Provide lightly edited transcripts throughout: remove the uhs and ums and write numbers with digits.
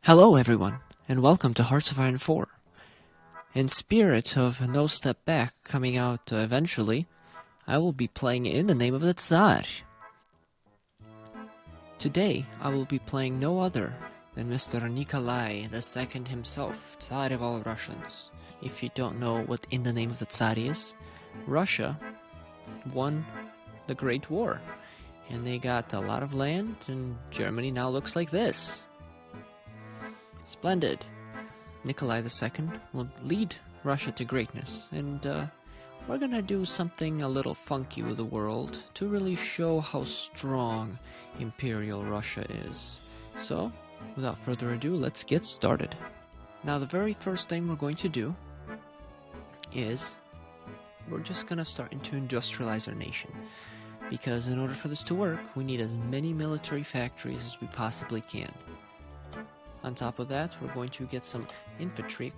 Hello everyone, and welcome to Hearts of Iron 4. In spirit of No Step Back coming out eventually, I will be playing In the Name of the Tsar. Today, I will be playing no other than Mr. Nikolai II himself, Tsar of all Russians. If you don't know what In the Name of the Tsar is, Russia won the Great War, and they got a lot of land, and Germany now looks like this. Splendid. Nikolai II will lead Russia to greatness, and we're gonna do something a little funky with the world to really show how strong Imperial Russia is. So, without further ado, let's get started. Now, the very first thing we're going to do is we're just gonna start to industrialize our nation. Because in order for this to work, we need as many military factories as we possibly can. On top of that, we're going to get some infantry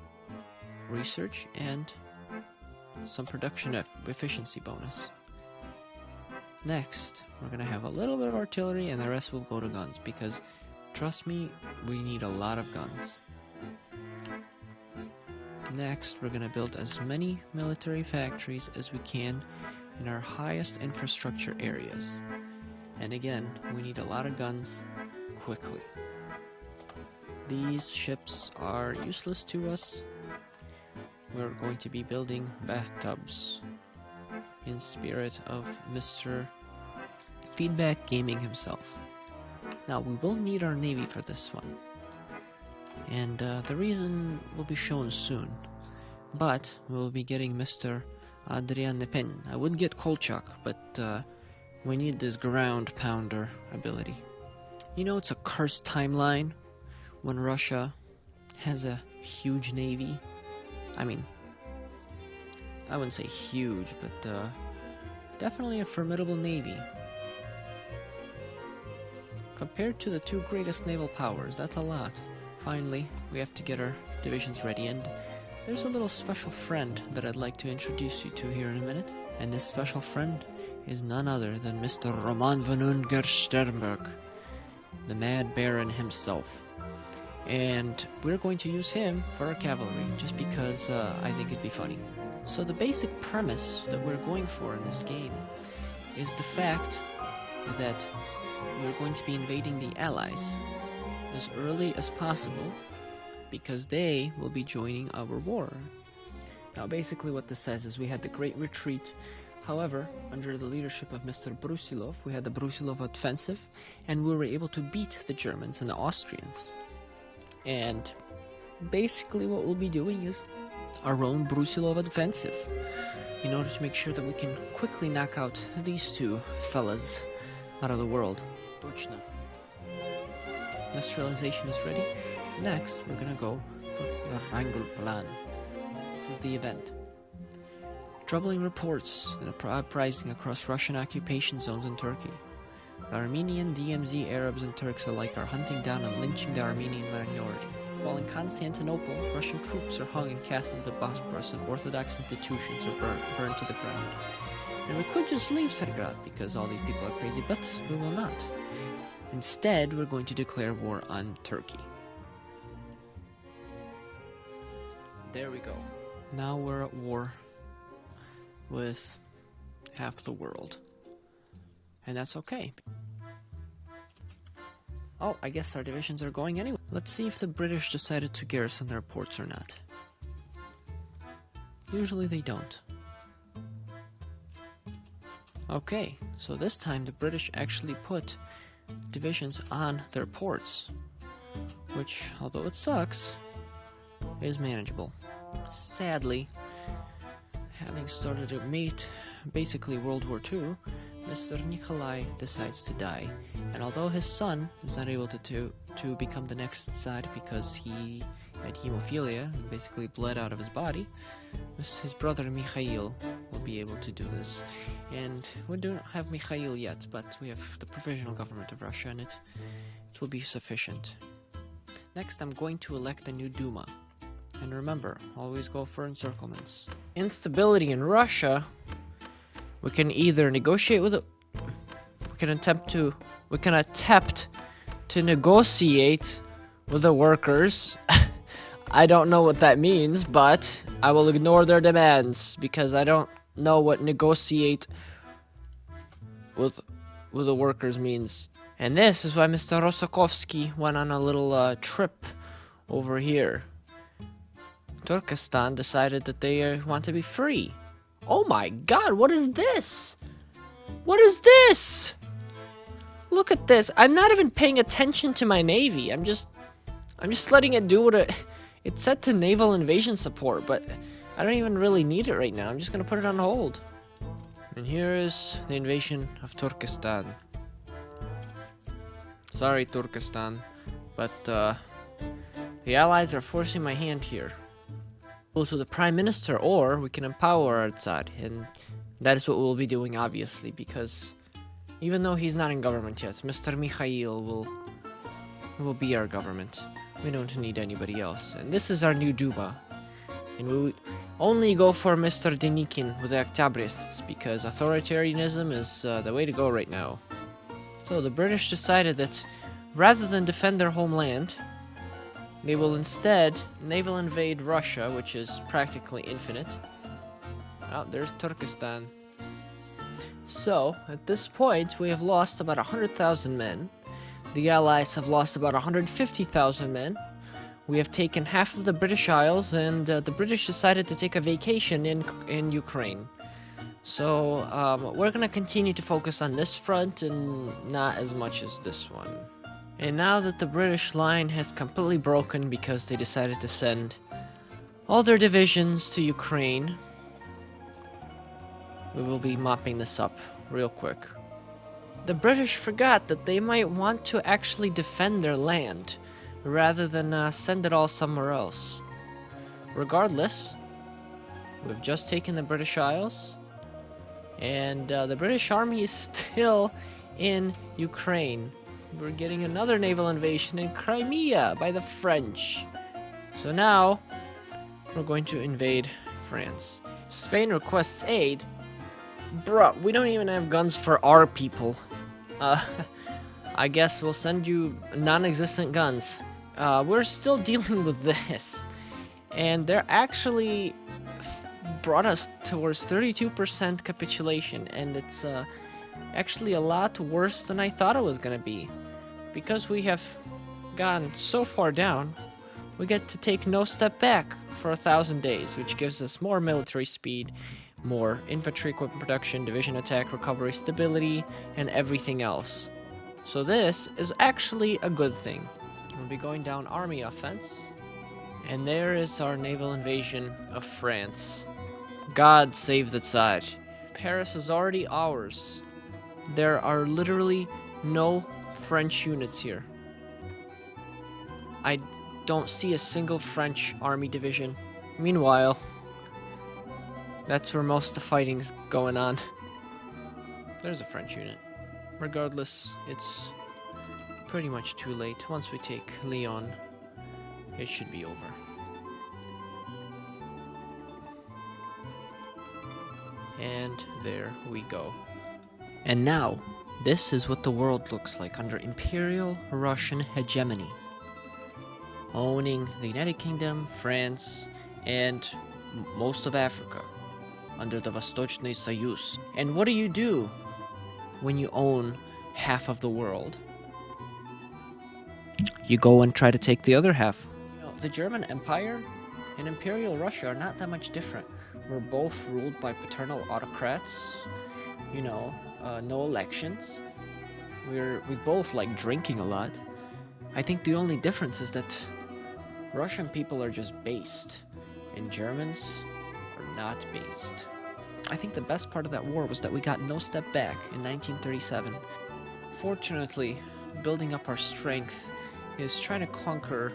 research and some production efficiency bonus. Next, we're going to have a little bit of artillery and the rest will go to guns because, trust me, we need a lot of guns. Next, we're going to build as many military factories as we can in our highest infrastructure areas. And again, we need a lot of guns quickly. These ships are useless to us. We're going to be building bathtubs in spirit of Mr. Feedback Gaming himself. Now, we will need our navy for this one. And the reason will be shown soon. But we'll be getting Mr. Adrian Nepenin. I would get Kolchak, but we need this ground pounder ability. You know, it's a cursed timeline when Russia has a huge navy. I mean, I wouldn't say huge, but definitely a formidable navy. Compared to the two greatest naval powers, that's a lot. Finally, we have to get our divisions ready, and there's a little special friend that I'd like to introduce you to here in a minute. And this special friend is none other than Mr. Roman von Ungersternberg, the Mad Baron himself. And we're going to use him for our cavalry, just because I think it'd be funny. So the basic premise that we're going for in this game is the fact that we're going to be invading the Allies as early as possible, because they will be joining our war. Now basically what this says is we had the Great Retreat. However, under the leadership of Mr. Brusilov, we had the Brusilov offensive, and we were able to beat the Germans and the Austrians. And basically what we'll be doing is our own Brusilov offensive, in order to make sure that we can quickly knock out these two fellas out of the world. Точно. Industrialization is ready. Next, we're gonna go for the Wrangel Plan. This is the event. Troubling reports and uprising across Russian occupation zones in Turkey. The Armenian, DMZ, Arabs, and Turks alike are hunting down and lynching the Armenian minority. While in Constantinople, Russian troops are hung in castles of Bosporus and Orthodox institutions are burned to the ground. And we could just leave Tsargrad because all these people are crazy, but we will not. Instead, we're going to declare war on Turkey. There we go. Now we're at war with half the world. And that's okay. Oh, I guess our divisions are going anyway. Let's see if the British decided to garrison their ports or not. Usually they don't. Okay, so this time the British actually put divisions on their ports, which, although it sucks, is manageable. Sadly, having started to mate basically World War II, Mr. Nikolai decides to die, and although his son is not able to become the next Tsar because he had hemophilia and basically bled out of his body, his brother Mikhail will be able to do this. And we don't have Mikhail yet, but we have the Provisional Government of Russia, and it will be sufficient. Next, I'm going to elect a new Duma. And remember, always go for encirclements. Instability in Russia. We can either negotiate with we can attempt to negotiate with the workers. I don't know what that means, but I will ignore their demands because I don't know what negotiate with the workers means. And this is why Mr. Rosokovsky went on a little trip over here. Turkestan decided that they want to be free. Oh my god, what is this? What is this? Look at this. I'm not even paying attention to my navy. I'm just letting it do what it's set to naval invasion support, but I don't even really need it right now. I'm just gonna put it on hold. And here is the invasion of Turkestan. Sorry, Turkestan, but the allies are forcing my hand here. Go to the prime minister, or we can empower our Tsar, and that is what we'll be doing, obviously, because even though he's not in government yet, Mr. Mikhail will be our government. We don't need anybody else. And this is our new Duma. And we would only go for Mr. Denikin with the Octobrists, because authoritarianism is the way to go right now. So the British decided that rather than defend their homeland, they will instead naval invade Russia, which is practically infinite. Oh, there's Turkestan. So, at this point, we have lost about 100,000 men. The Allies have lost about 150,000 men. We have taken half of the British Isles, and the British decided to take a vacation in Ukraine. So, we're gonna continue to focus on this front and not as much as this one. And now that the British line has completely broken because they decided to send all their divisions to Ukraine, we will be mopping this up real quick. The British forgot that they might want to actually defend their land rather than send it all somewhere else. Regardless, we've just taken the British Isles, and the British Army is still in Ukraine. We're getting another naval invasion in Crimea by the French. So now, we're going to invade France. Spain requests aid. Bruh, we don't even have guns for our people. I guess we'll send you non-existent guns. We're still dealing with this. And they're actually brought us towards 32% capitulation. And it's actually a lot worse than I thought it was gonna be. Because we have gone so far down, we get to take no step back for 1,000 days, which gives us more military speed, more infantry equipment production, division attack, recovery, stability, and everything else. So this is actually a good thing. We'll be going down army offense. And there is our naval invasion of France. God save the Tsar. Paris is already ours. There are literally no French units here. I don't see a single French army division. Meanwhile, that's where most of the fighting's going on. There's a French unit. Regardless, it's pretty much too late. Once we take Lyon, it should be over. And there we go. And now, this is what the world looks like under Imperial Russian hegemony. Owning the United Kingdom, France, and most of Africa under the Vostochny Soyuz. And what do you do when you own half of the world? You go and try to take the other half. You know, the German Empire and Imperial Russia are not that much different. We're both ruled by paternal autocrats, you know, no elections. We both like drinking a lot. I think the only difference is that Russian people are just based, and Germans are not based. I think the best part of that war was that we got no step back in 1937. Fortunately, building up our strength is trying to conquer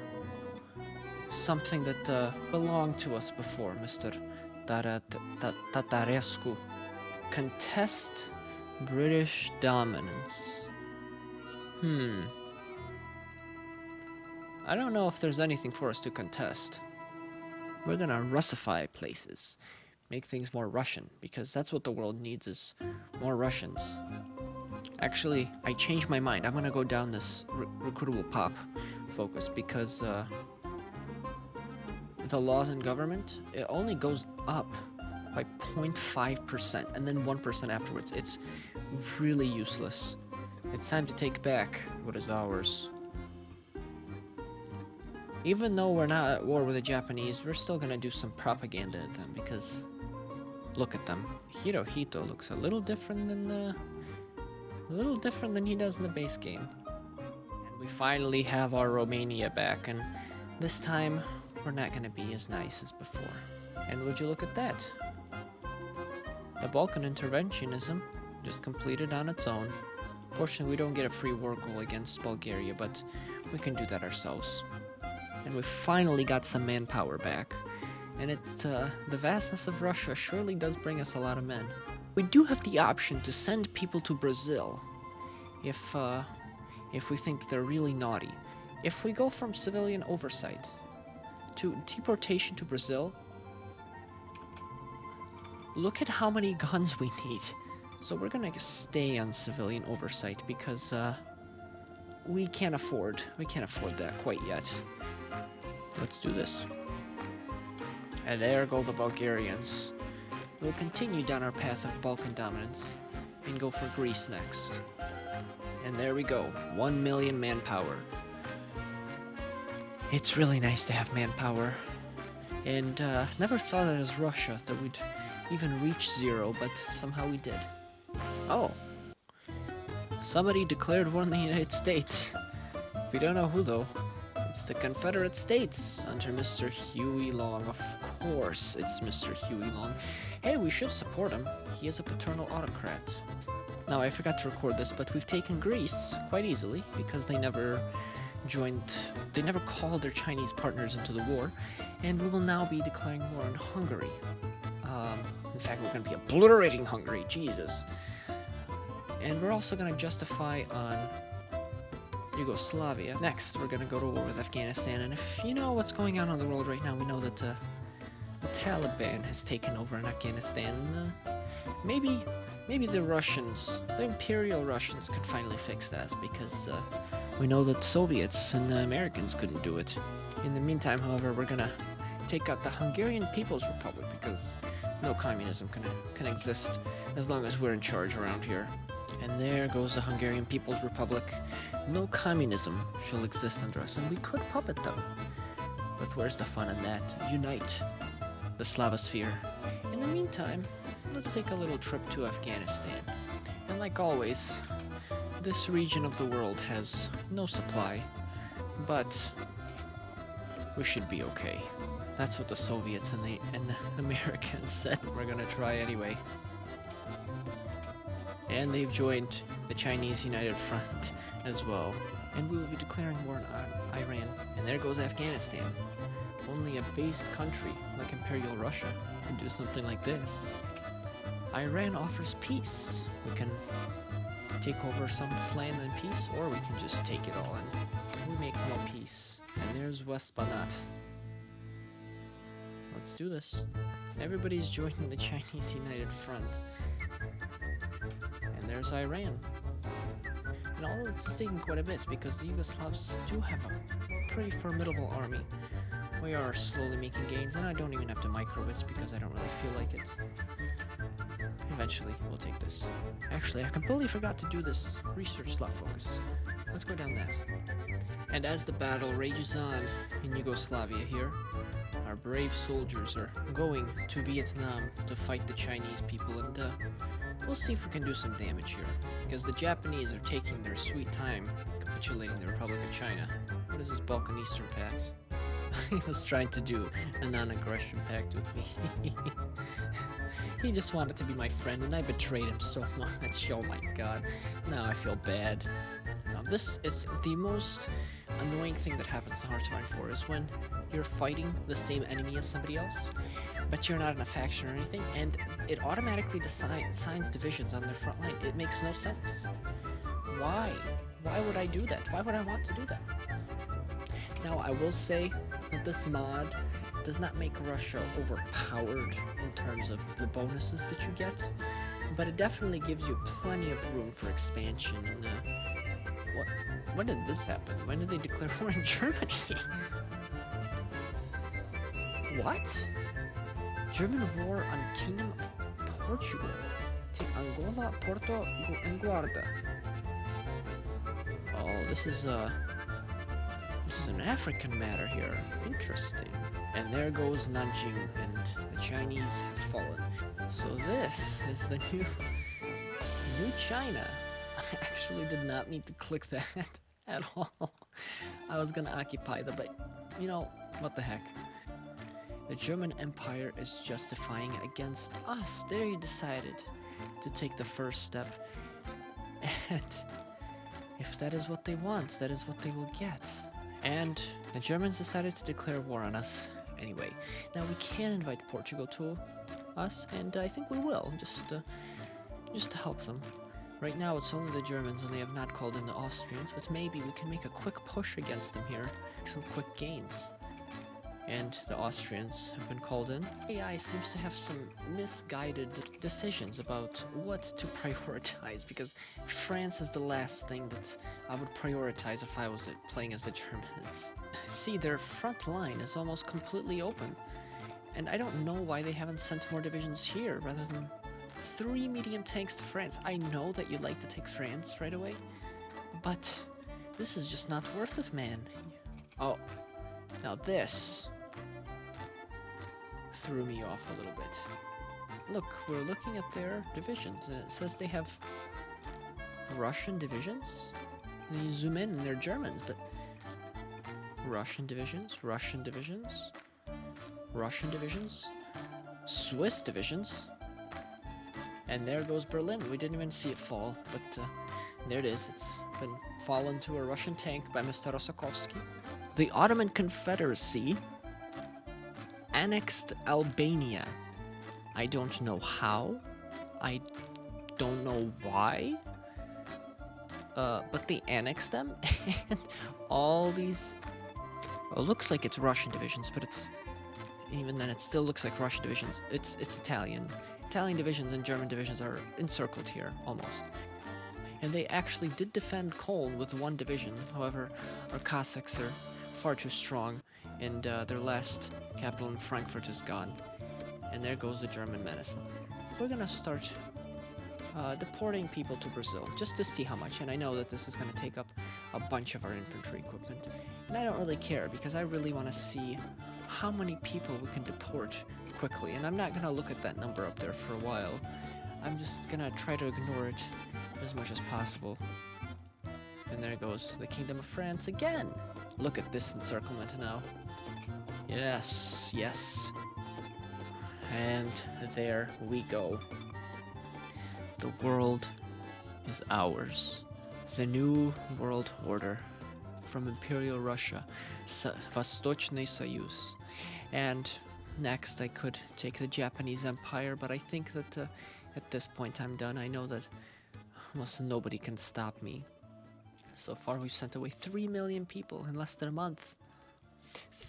something that belonged to us before, Mr. Tatarescu. Contest British dominance. I don't know if there's anything for us to contest. We're gonna Russify places. Make things more Russian, because that's what the world needs, is more Russians. Actually, I changed my mind. I'm gonna go down this recruitable pop focus because the laws in government, it only goes up by 0.5% and then 1% afterwards. It's really useless. It's time to take back what is ours. Even though we're not at war with the Japanese, we're still gonna do some propaganda at them because look at them. Hirohito looks a little different than he does in the base game. And we finally have our Romania back, and this time we're not gonna be as nice as before. And would you look at that? The Balkan interventionism just completed on its own. Fortunately, we don't get a free war goal against Bulgaria, but we can do that ourselves. And we finally got some manpower back. And it's, the vastness of Russia surely does bring us a lot of men. We do have the option to send people to Brazil if we think they're really naughty. If we go from civilian oversight to deportation to Brazil, look at how many guns we need. So we're gonna stay on civilian oversight because we can't afford that quite yet. Let's do this. And there go the Bulgarians. We'll continue down our path of Balkan dominance and go for Greece next. And there we go, 1 million manpower. It's really nice to have manpower. And never thought that as Russia that we'd even reach 0, but somehow we did. Oh. Somebody declared war on the United States. We don't know who though. It's the Confederate States under Mr. Huey Long. Of course it's Mr. Huey Long. Hey, we should support him. He is a paternal autocrat. Now, I forgot to record this, but we've taken Greece quite easily because they never called their Chinese partners into the war, and we will now be declaring war on Hungary. In fact, we're going to be obliterating Hungary, Jesus. And we're also going to justify on Yugoslavia. Next, we're going to go to war with Afghanistan, and if you know what's going on in the world right now, we know that the Taliban has taken over in Afghanistan. Maybe the Russians, the Imperial Russians, can finally fix that because we know that the Soviets and the Americans couldn't do it. In the meantime, however, we're gonna take out the Hungarian People's Republic because no communism can exist as long as we're in charge around here. And there goes the Hungarian People's Republic. No communism shall exist under us, and we could puppet them. But where's the fun in that? Unite the Slavosphere. In the meantime, let's take a little trip to Afghanistan. And like always, this region of the world has no supply, but we should be okay. That's what the Soviets and the Americans said. We're gonna try anyway. And they've joined the Chinese United Front as well. And we will be declaring war on Iran. And there goes Afghanistan. Only a based country like Imperial Russia can do something like this. Iran offers peace. We can take over some of this land in peace, or we can just take it all and we make more peace. And there's West Banat. Let's do this. Everybody's joining the Chinese United Front. And there's Iran. And all this is taking quite a bit because the Yugoslavs do have a pretty formidable army. We are slowly making gains, and I don't even have to micro it because I don't really feel like it. Eventually, we'll take this. Actually, I completely forgot to do this research slot focus. Let's go down that. And as the battle rages on in Yugoslavia here, our brave soldiers are going to Vietnam to fight the Chinese people, and we'll see if we can do some damage here. Because the Japanese are taking their sweet time capitulating the Republic of China. What is this Balkan Eastern Pact? He was trying to do a non-aggression pact with me. He just wanted to be my friend, and I betrayed him so much. Oh my god. Now I feel bad. This is the most annoying thing that happens in Hearthstone 4 is when you're fighting the same enemy as somebody else, but you're not in a faction or anything, and it automatically assigns divisions on their front line. It makes no sense. Why? Why would I do that? Why would I want to do that? Now, I will say that this mod does not make Russia overpowered in terms of the bonuses that you get, but it definitely gives you plenty of room for expansion, and What? When did this happen? When did they declare war on Germany? What? German war on Kingdom of Portugal. Take Angola, Porto, and Guarda. Oh, this is an African matter here. Interesting. And there goes Nanjing, and the Chinese have fallen. So this is the new China. I actually did not need to click that at all. I was gonna occupy them, but you know, what the heck. The German Empire is justifying against us. They decided to take the first step. And if that is what they want, that is what they will get. And the Germans decided to declare war on us anyway. Now we can invite Portugal to us, and I think we will, just to help them. Right now it's only the Germans and they have not called in the Austrians, but maybe we can make a quick push against them here, make some quick gains. And the Austrians have been called in. AI seems to have some misguided decisions about what to prioritize, because France is the last thing that I would prioritize if I was playing as the Germans. See, their front line is almost completely open, and I don't know why they haven't sent more divisions here rather than 3 medium tanks to France. I know that you'd like to take France right away, but this is just not worth it, man. Oh, now this threw me off a little bit. Look, we're looking at their divisions, and it says they have Russian divisions. And you zoom in, and they're Germans, but Russian divisions, Russian divisions, Russian divisions, Swiss divisions, and there goes Berlin. We didn't even see it fall, but there it is. It's been fallen to a Russian tank by Mr. Rosakovsky. The Ottoman Confederacy annexed Albania. I don't know how. I don't know why. But they annexed them, and all these... Well, it looks like it's Russian divisions, but it's... Even then, it still looks like Russian divisions. It's Italian. Italian divisions and German divisions are encircled here, almost. And they actually did defend Cologne with 1 division. However, our Cossacks are far too strong, and their last capital in Frankfurt is gone. And there goes the German menace. We're gonna start deporting people to Brazil, just to see how much. And I know that this is gonna take up a bunch of our infantry equipment. And I don't really care, because I really want to see how many people we can deport quickly. And I'm not gonna look at that number up there for a while. I'm just gonna try to ignore it as much as possible. And there goes the Kingdom of France again. Look at this encirclement now. Yes, yes. And there we go. The world is ours. The new world order from Imperial Russia, Vostochny Soyuz. And next I could take the Japanese Empire, but I think that at this point I'm done. I know that almost nobody can stop me. So far we've sent away 3 million people in less than a month.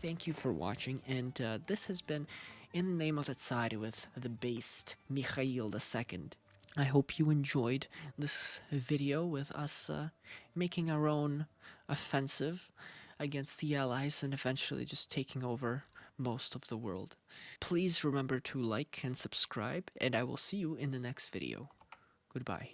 Thank you for watching, and this has been In the Name of the Tsar with the based Mikhail II. I hope you enjoyed this video with us making our own offensive against the Allies and eventually just taking over most of the world. Please remember to like and subscribe, and I will see you in the next video. Goodbye.